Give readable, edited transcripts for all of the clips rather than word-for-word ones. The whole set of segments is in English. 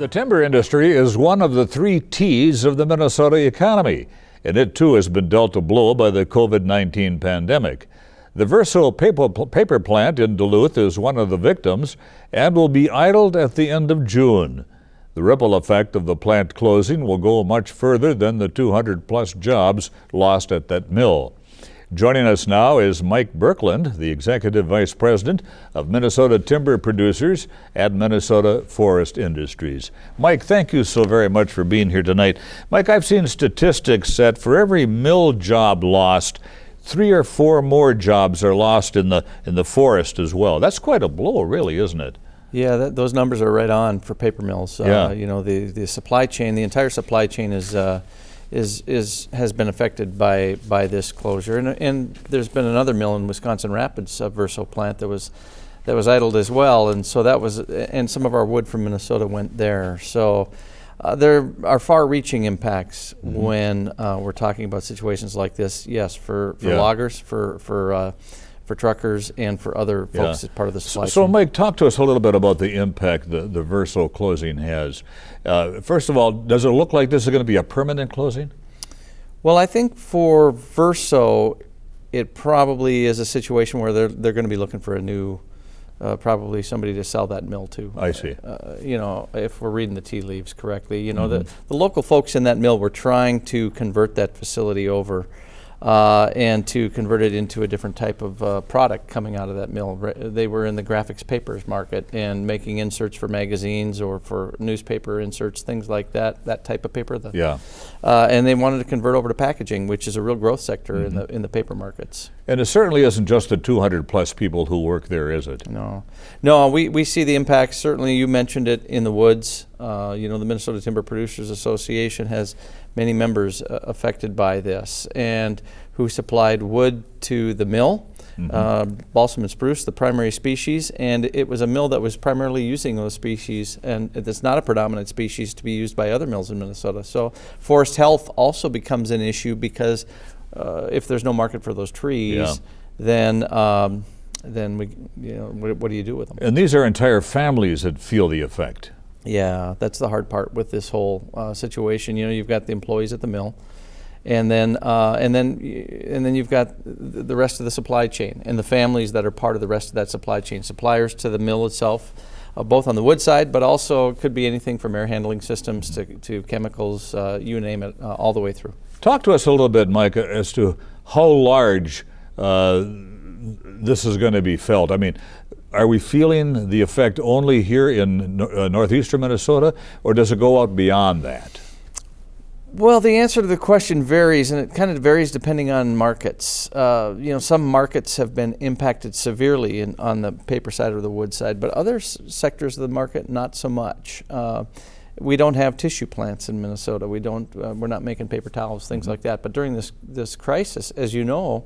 The timber industry is one of the three T's of the Minnesota economy, and it too has been dealt a blow by the COVID-19 pandemic. The Verso paper plant in Duluth is one of the victims and will be idled at the end of June. The ripple effect of the plant closing will go much further than the 200-plus jobs lost at that mill. Joining us now is Mike Birkeland, the Executive Vice President of Minnesota Timber Producers at Minnesota Forest Industries. Mike, thank you so very much for being here tonight. Mike, I've seen statistics that for every mill job lost, 3 or 4 more jobs are lost in the forest as well. That's quite a blow, really, isn't it? Yeah, those numbers are right on for paper mills. Yeah. You know, the supply chain, the entire supply chain has been affected by this closure, and there's been another mill in Wisconsin Rapids, a Verso plant that was idled as well, and so that was, and some of our wood from Minnesota went there. So there are far-reaching impacts when we're talking about situations like this. Yes, for loggers, for truckers, and for other folks as part of the supply chain. So Mike, talk to us a little bit about the impact the Verso closing has. First of all, does it look like this is going to be a permanent closing? Well, I think for Verso, it probably is a situation where they're going to be looking for a new, probably somebody to sell that mill to. I see. You know, if we're reading the tea leaves correctly, you know, the local folks in that mill were trying to convert that facility over. And to convert it into a different type of product coming out of that mill. They were in the graphics papers market and making inserts for magazines or for newspaper inserts, things like that type of paper. And they wanted to convert over to packaging, which is a real growth sector in the paper markets. And it certainly isn't just the 200-plus people who work there, is it? No, we see the impacts. Certainly, you mentioned it in the woods. You know, the Minnesota Timber Producers Association has many members affected by this, and who supplied wood to the mill, balsam and spruce, the primary species, and it was a mill that was primarily using those species, and it's not a predominant species to be used by other mills in Minnesota. So forest health also becomes an issue because if there's no market for those trees, then we, you know, what do you do with them? And these are entire families that feel the effect. Yeah, that's the hard part with this whole situation. You know, you've got the employees at the mill, and then you've got the rest of the supply chain and the families that are part of the rest of that supply chain. Suppliers to the mill itself, both on the wood side, but also it could be anything from air handling systems to chemicals, you name it, all the way through. Talk to us a little bit, Mike, as to how large this is going to be felt. I mean, are we feeling the effect only here in northeastern Minnesota, or does it go out beyond that? Well, the answer to the question varies, and it kind of varies depending on markets. You know, some markets have been impacted severely on the paper side or the wood side, but other sectors of the market, not so much. We don't have tissue plants in Minnesota. We're not making paper towels, things like that. But during this crisis, as you know,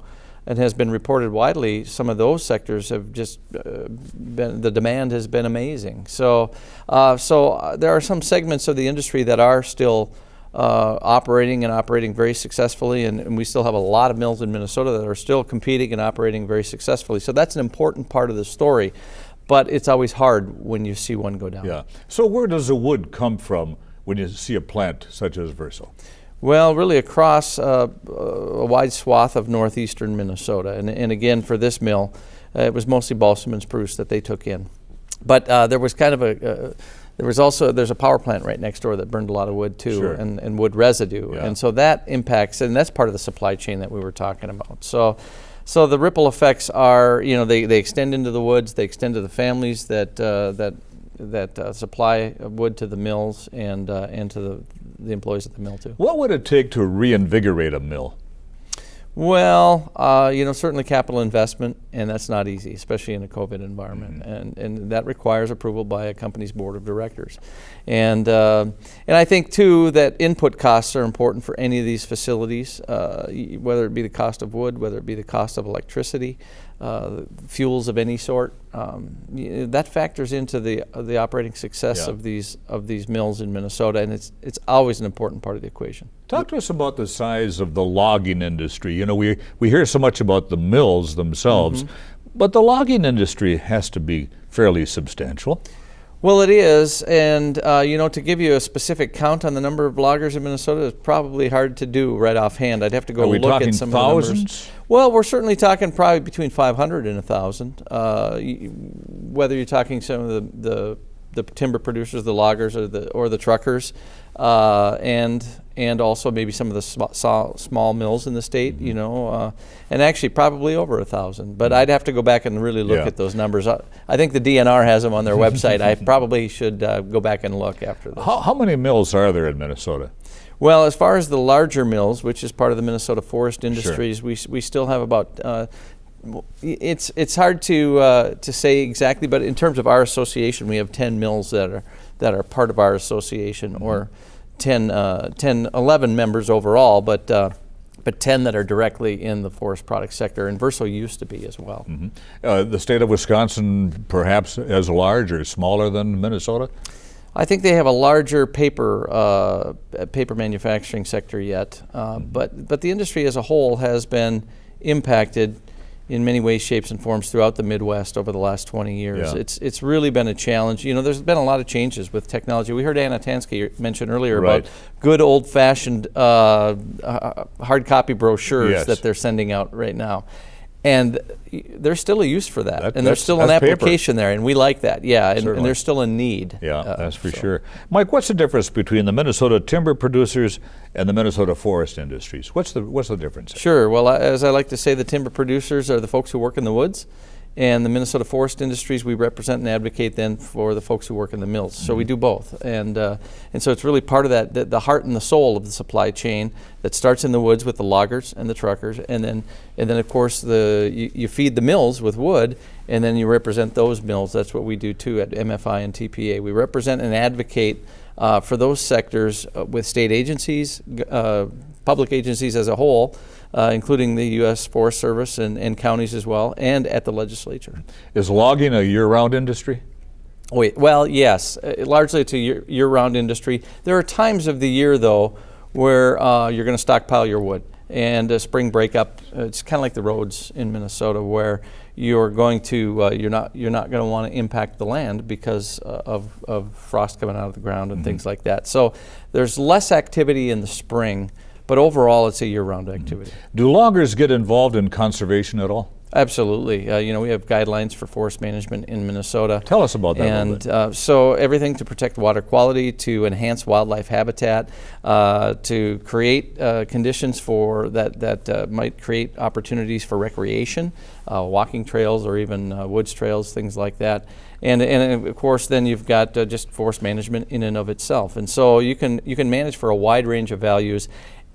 and has been reported widely, some of those sectors have just the demand has been amazing. So there are some segments of the industry that are still operating very successfully, and we still have a lot of mills in Minnesota that are still competing and operating very successfully. So that's an important part of the story, but it's always hard when you see one go down. Yeah. So where does the wood come from when you see a plant such as Verso? Well, really across a wide swath of northeastern Minnesota. And again, for this mill, it was mostly balsam and spruce that they took in. But there was kind of there's a power plant right next door that burned a lot of wood too, and wood residue. Yeah. And so that impacts, and that's part of the supply chain that we were talking about. So the ripple effects are, you know, they extend into the woods, they extend to the families that supply wood to the mills and to the employees at the mill too. What would it take to reinvigorate a mill? Well, you know, certainly capital investment, and that's not easy, especially in a COVID environment, and that requires approval by a company's board of directors. And I think too that input costs are important for any of these facilities, whether it be the cost of wood, whether it be the cost of electricity, fuels of any sort. That factors into the operating success of these mills in Minnesota, and it's always an important part of the equation. Talk to us about the size of the logging industry. You know, we hear so much about the mills themselves, but the logging industry has to be fairly substantial. Well, it is, and to give you a specific count on the number of loggers in Minnesota is probably hard to do right offhand. I'd have to go Are we look talking at some thousands? of the numbers. Well, we're certainly talking probably between 500 and 1,000. Whether you're talking some of the timber producers, the loggers, or the truckers, and also maybe some of the small mills in the state, and actually probably over 1,000. But I'd have to go back and really look at those numbers. I think the DNR has them on their website. I probably should go back and look after this. How many mills are there in Minnesota? Well, as far as the larger mills, which is part of the Minnesota Forest Industries, we still have about. It's hard to say exactly, but in terms of our association, we have 10 mills that are part of our association, or 11 members overall, but 10 that are directly in the forest products sector, and Verso used to be as well. The state of Wisconsin perhaps as large or smaller than Minnesota? I think they have a larger paper manufacturing sector yet, but the industry as a whole has been impacted in many ways, shapes, and forms throughout the Midwest over the last 20 years. Yeah. It's really been a challenge. There's been a lot of changes with technology. We heard Anna Tansky mention earlier Right. about good old-fashioned hard copy brochures that they're sending out right now. And there's still a use for that. And there's still an application there, and we like that, and there's still a need. Yeah, that's for sure. Mike, what's the difference between the Minnesota timber producers and the Minnesota forest industries? What's the difference? Sure. Well, as I like to say, the timber producers are the folks who work in the woods, and the Minnesota Forest Industries, we represent and advocate then for the folks who work in the mills. So we do both, and so it's really part of that, the heart and the soul of the supply chain that starts in the woods with the loggers and the truckers, and then of course you feed the mills with wood, and then you represent those mills. That's what we do too at MFI and TPA. We represent and advocate for those sectors with state agencies, public agencies as a whole, including the U.S. Forest Service and counties as well, and at the legislature. Is logging a year-round industry? Well, yes. Largely it's a year-round industry. There are times of the year, though, where you're going to stockpile your wood. And spring breakup, it's kind of like the roads in Minnesota, where you're going to you're not going to want to impact the land because of frost coming out of the ground and things like that. So there's less activity in the spring. But overall, it's a year-round activity. Do loggers get involved in conservation at all? Absolutely. We have guidelines for forest management in Minnesota. Tell us about that. And so everything to protect water quality, to enhance wildlife habitat, to create conditions for that might create opportunities for recreation, walking trails or even woods trails, things like that. And of course, then you've got just forest management in and of itself. And so you can manage for a wide range of values,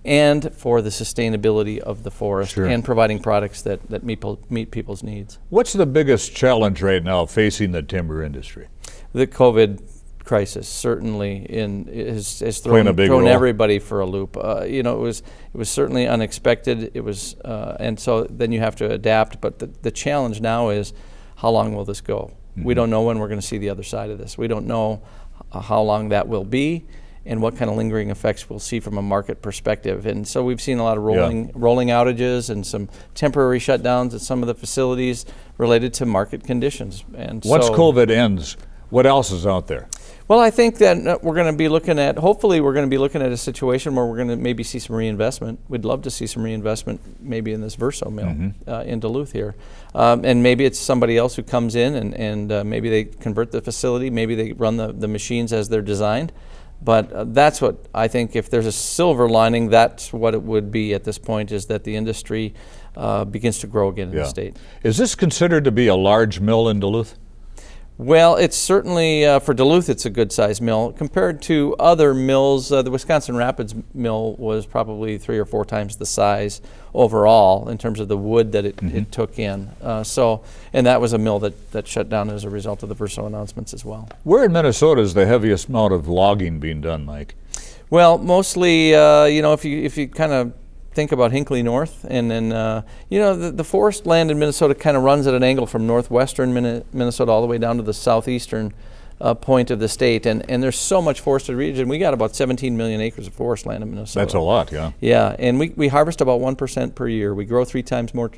and for the sustainability of the forest, and providing products that meet people's needs. What's the biggest challenge right now facing the timber industry? The COVID crisis certainly has thrown everybody for a loop. It was certainly unexpected. It was, and so then you have to adapt. But the challenge now is, how long will this go? We don't know when we're going to see the other side of this. We don't know how long that will be, and what kind of lingering effects we'll see from a market perspective. And so we've seen a lot of rolling outages and some temporary shutdowns at some of the facilities related to market conditions. And once COVID ends, what else is out there? Well, I think that we're going to be looking at, hopefully we're going to be looking at a situation where we're going to maybe see some reinvestment. We'd love to see some reinvestment maybe in this Verso mill in Duluth here. And maybe it's somebody else who comes in and maybe they convert the facility, maybe they run the machines as they're designed. But that's what I think, if there's a silver lining, that's what it would be at this point, is that the industry begins to grow again in the state. Is this considered to be a large mill in Duluth? Well, it's certainly, for Duluth, it's a good-sized mill. Compared to other mills, the Wisconsin Rapids mill was probably 3 or 4 times the size overall in terms of the wood that it took in. And that was a mill that shut down as a result of the Verso announcements as well. Where in Minnesota is the heaviest amount of logging being done, Mike? Well, mostly, if you kind of think about Hinckley North, and then the forest land in Minnesota kind of runs at an angle from northwestern Minnesota all the way down to the southeastern point of the state, and there's so much forested region. We got about 17 million acres of forest land in Minnesota. That's a lot, yeah. Yeah, and we harvest about 1% per year. We grow 3 times more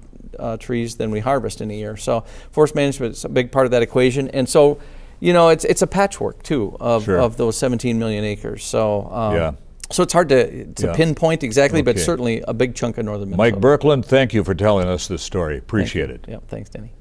trees than we harvest in a year. So forest management is a big part of that equation, and so it's a patchwork too of, Sure. of those 17 million acres. So Yeah. so it's hard to Yeah. pinpoint exactly, but Okay. certainly a big chunk of northern Minnesota. Mike Birkeland, thank you for telling us this story. Appreciate it. Yeah, thanks, Denny.